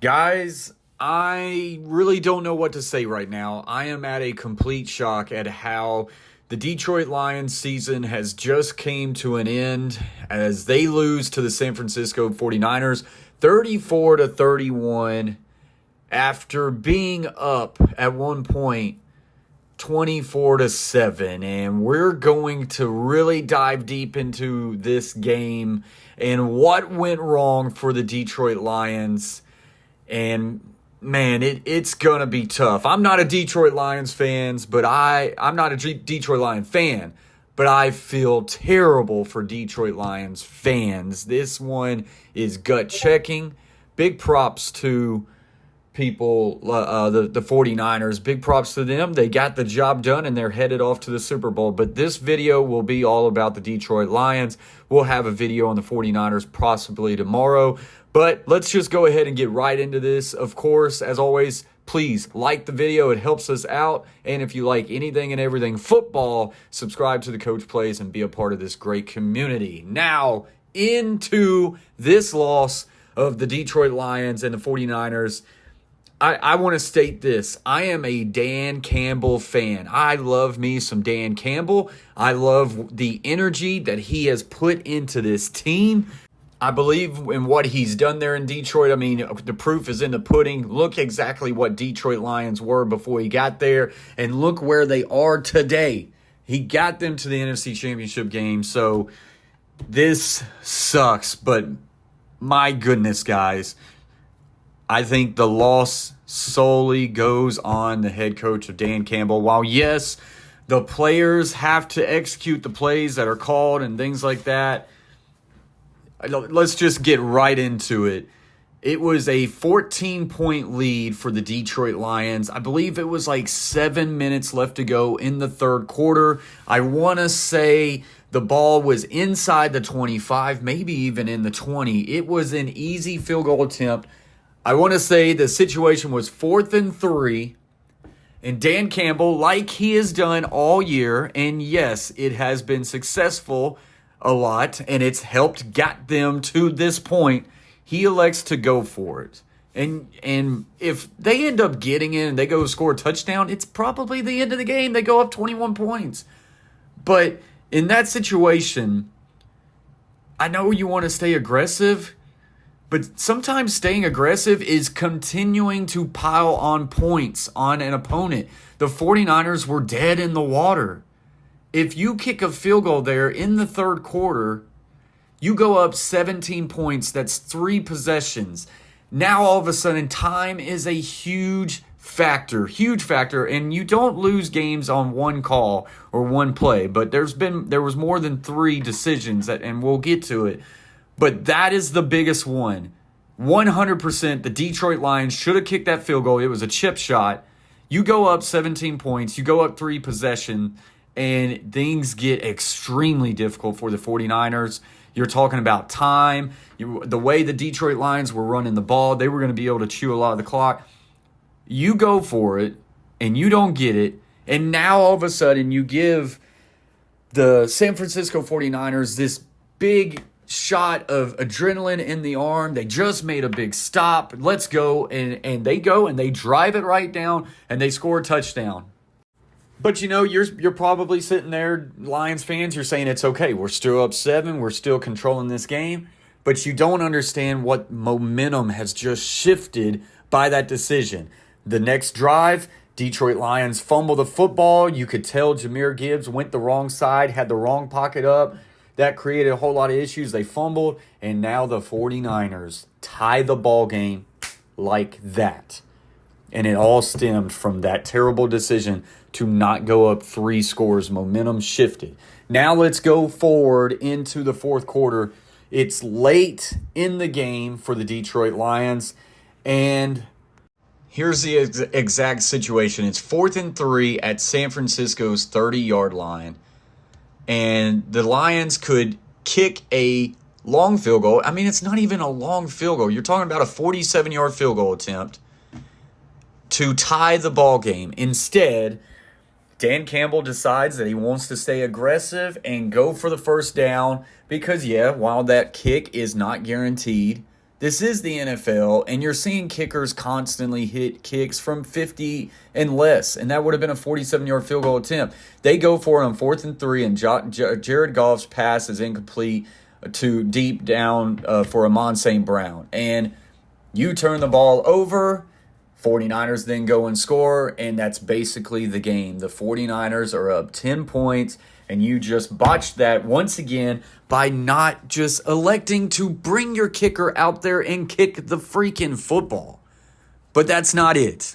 Guys, I really don't know what to say right now. I am at a complete shock at how the Detroit Lions season has just came to an end as they lose to the San Francisco 49ers 34 to 31 after being up at one point 24 to 7, and we're going to really dive deep into this game and what went wrong for the Detroit Lions. And man, it's gonna be tough. I'm not a Detroit Lions I'm not a Detroit Lion fan, but I feel terrible for Detroit Lions fans. This one is gut checking. Big props to people, the 49ers. Big props to them. They got the job done and they're headed off to the Super Bowl. But this video will be all about the Detroit Lions. We'll have a video on the 49ers possibly tomorrow. But let's just go ahead and get right into this. Of course, as always, please like the video. It helps us out. And if you like anything and everything football, subscribe to the Coach Plays and be a part of this great community. Now, into this loss of the Detroit Lions and the 49ers. I want to state this. I am a Dan Campbell fan. I love me some Dan Campbell. I love the energy that he has put into this team. I believe in what he's done there in Detroit. I mean, the proof is in the pudding. Look exactly what Detroit Lions were before he got there, and look where they are today. He got them to the NFC Championship game, so this sucks, but my goodness, guys. I think the loss solely goes on the head coach of Dan Campbell. While, yes, the players have to execute the plays that are called and things like that, let's just get right into it. It was a 14-point lead for the Detroit Lions. I believe it was like 7 minutes left to go in the third quarter. I want to say the ball was inside the 25, maybe even in the 20. It was an easy field goal attempt. I want to say the situation was 4th and 3, and Dan Campbell, like he has done all year, and yes, it has been successful a lot, and it's helped get them to this point, he elects to go for it. And if they end up getting in and they go score a touchdown, it's probably the end of the game. They go up 21 points. But in that situation, I know you want to stay aggressive, but sometimes staying aggressive is continuing to pile on points on an opponent. The 49ers were dead in the water. If you kick a field goal there in the third quarter, you go up 17 points. That's 3 possessions. Now all of a sudden, time is a huge factor, and you don't lose games on one call or one play, but there was more than 3 decisions, and we'll get to it. But that is the biggest one. 100% the Detroit Lions should have kicked that field goal. It was a chip shot. You go up 17 points. You go up 3 possessions, and things get extremely difficult for the 49ers. You're talking about time. The way the Detroit Lions were running the ball, they were going to be able to chew a lot of the clock. You go for it, and you don't get it. And now all of a sudden you give the San Francisco 49ers this big shot of adrenaline in the arm. They just made a big stop. Let's go. And they go and they drive it right down and they score a touchdown. But you're probably sitting there, Lions fans, you're saying it's okay. We're still up 7. We're still controlling this game. But you don't understand what momentum has just shifted by that decision. The next drive, Detroit Lions fumble the football. You could tell Jahmyr Gibbs went the wrong side, had the wrong pocket up. That created a whole lot of issues. They fumbled, and now the 49ers tie the ball game like that. And it all stemmed from that terrible decision to not go up 3 scores. Momentum shifted. Now let's go forward into the fourth quarter. It's late in the game for the Detroit Lions, and here's the exact situation. It's 4th and 3 at San Francisco's 30-yard line. And the Lions could kick a long field goal. I mean, it's not even a long field goal. You're talking about a 47-yard field goal attempt to tie the ball game. Instead, Dan Campbell decides that he wants to stay aggressive and go for the first down because, while that kick is not guaranteed, This is the NFL, and you're seeing kickers constantly hit kicks from 50 and less, and that would have been a 47-yard field goal attempt. They go for it on 4th and 3, and Jared Goff's pass is incomplete to deep down for Amon St. Brown. And you turn the ball over, 49ers then go and score, and that's basically the game. The 49ers are up 10 points, and you just botched that once again by not just electing to bring your kicker out there and kick the freaking football. But that's not it.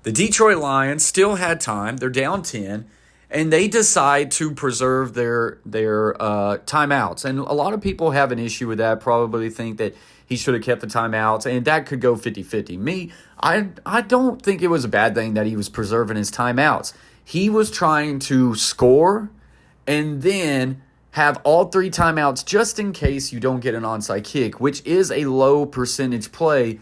The Detroit Lions still had time. They're down 10, and they decide to preserve their timeouts. And a lot of people have an issue with that, probably think that he should have kept the timeouts, and that could go 50-50. Me, I don't think it was a bad thing that he was preserving his timeouts. He was trying to score and then have all 3 timeouts just in case you don't get an onside kick, which is a low percentage play.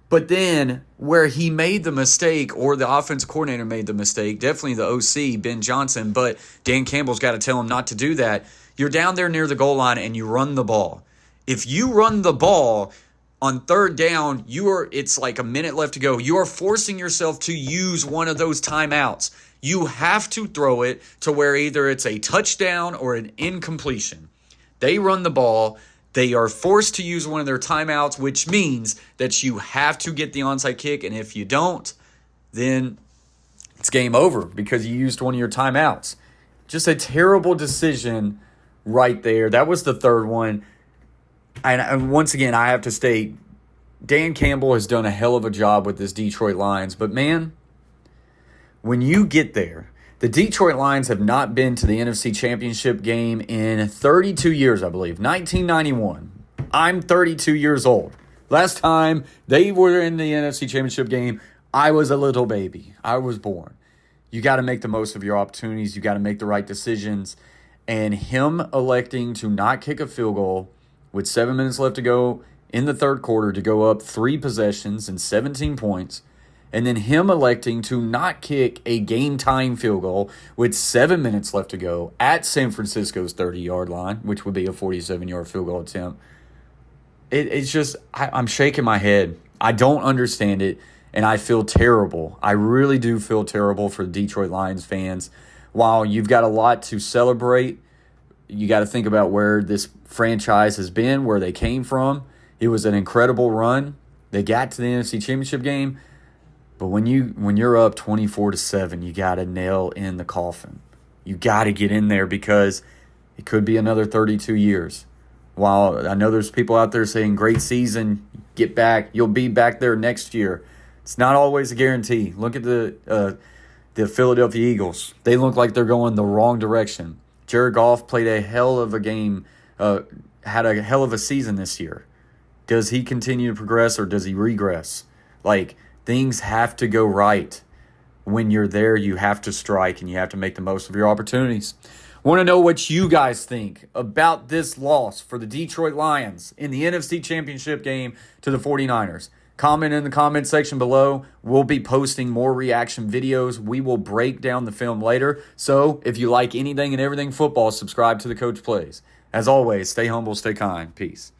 But then where he made the mistake, or the offensive coordinator made the mistake, definitely the OC, Ben Johnson, but Dan Campbell's got to tell him not to do that. You're down there near the goal line and you run the ball. If you run the ball on 3rd down, it's like a minute left to go. You are forcing yourself to use one of those timeouts. You have to throw it to where either it's a touchdown or an incompletion. They run the ball. They are forced to use one of their timeouts, which means that you have to get the onside kick. And if you don't, then it's game over because you used one of your timeouts. Just a terrible decision right there. That was the 3rd one. And once again, I have to state, Dan Campbell has done a hell of a job with this Detroit Lions. But man, when you get there, the Detroit Lions have not been to the NFC Championship Game in 32 years, I believe. 1991. I'm 32 years old. Last time they were in the NFC Championship Game, I was a little baby. I was born. You got to make the most of your opportunities. You got to make the right decisions. And him electing to not kick a field goal with 7 minutes left to go in the 3rd quarter to go up 3 possessions and 17 points, and then him electing to not kick a game-tying field goal with 7 minutes left to go at San Francisco's 30-yard line, which would be a 47-yard field goal attempt. It's just, I'm shaking my head. I don't understand it, and I feel terrible. I really do feel terrible for the Detroit Lions fans. While you've got a lot to celebrate, you got to think about where this franchise has been, where they came from. It was an incredible run. They got to the NFC Championship Game. But when you're up 24-7, you got to nail in the coffin. You got to get in there because it could be another 32 years. While I know there's people out there saying, great season, get back, you'll be back there next year. It's not always a guarantee. Look at the Philadelphia Eagles. They look like they're going the wrong direction. Jared Goff played a hell of a game, had a hell of a season this year. Does he continue to progress or does he regress? Like, things have to go right. When you're there, you have to strike and you have to make the most of your opportunities. Want to know what you guys think about this loss for the Detroit Lions in the NFC Championship Game to the 49ers? Comment in the comment section below. We'll be posting more reaction videos. We will break down the film later. So if you like anything and everything football, subscribe to the Coach Plays. As always, stay humble, stay kind. Peace.